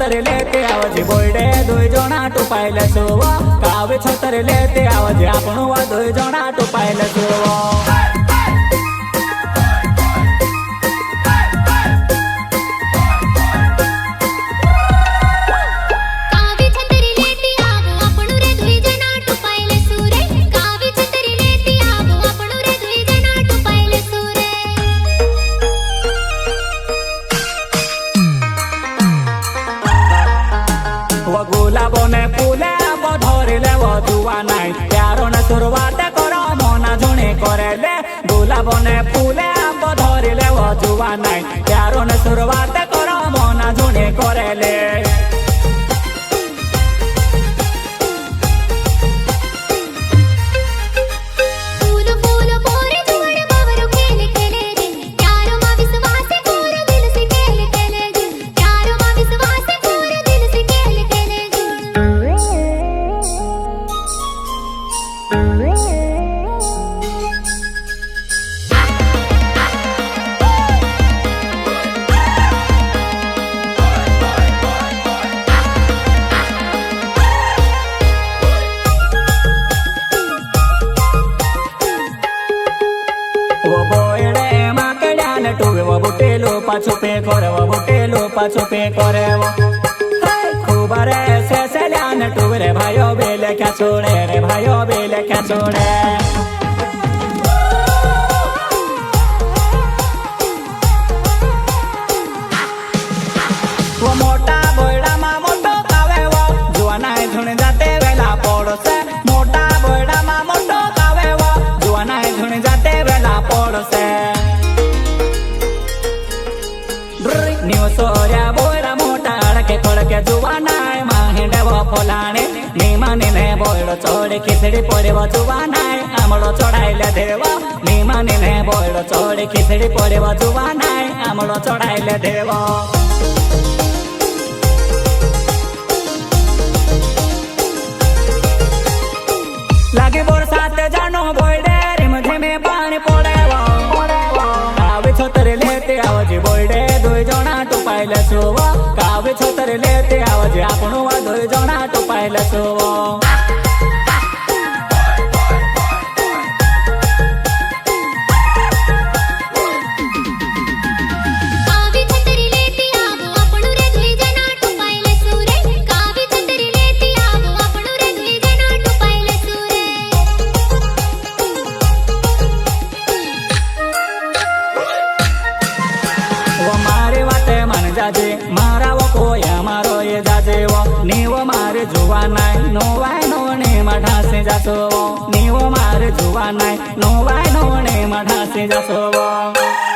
छतर लेते आवजे बोयडे दुई जणा टुपायले सोव कावे छतर लेते आवजे आपणो वा दुई जणा टुपायले सोव गुलाबोने फूले धरिले वधुआ नाई प्यारो ने शुरुआत करो मना जुणी करेले गुलाबोने फूले धरिले वधुआ नाई प्यारो ने शुरुआत करो मना जुणी करेले वो बुटेलो पाछो पे करे वो बुटेलो पाछो पे करे वो खूब रे से ल्यान टूरे भाइयों बेले क्या छोड़े रे भाइयों बेले क्या छोड़े वो मोटा बोयडा मा मोटो कावे वो जुआना झुण जाते वेला पड़ो से मोटा बोयडा मा मोटो कावे वो जुआना झुण जाते वेला पड़ो से नीव सोर्या बोयडा मोटा अड़के पड़के जुवानाय माहिंडे वो फोलाने नीमानी ने बोयडो चोड़े खिचड़ी पड़े वो जुवानाय आमड़ो चढ़ाइले देवो नीमानी ने बोयडो चोड़े खिचड़ी पड़े वो जुवानाय आमड़ो चढ़ाइले देवो लागे बरसात जानो बोयडे रिम झिमे पानी पड़े वो कावे छतर लेते आवजे बोयडे दुई जणा टुपायले सोव कावे छतर लेते आवजे आपणो वा दुई जणा टुपायले सोव जाजे मारा वो कोया मारो ये जाजे वो नीवो मारे जुवा नाय नोवाय नोने मठासे जासो वो नीवो मारे जुवा नाय नोवाय नोने मठासे जासो वो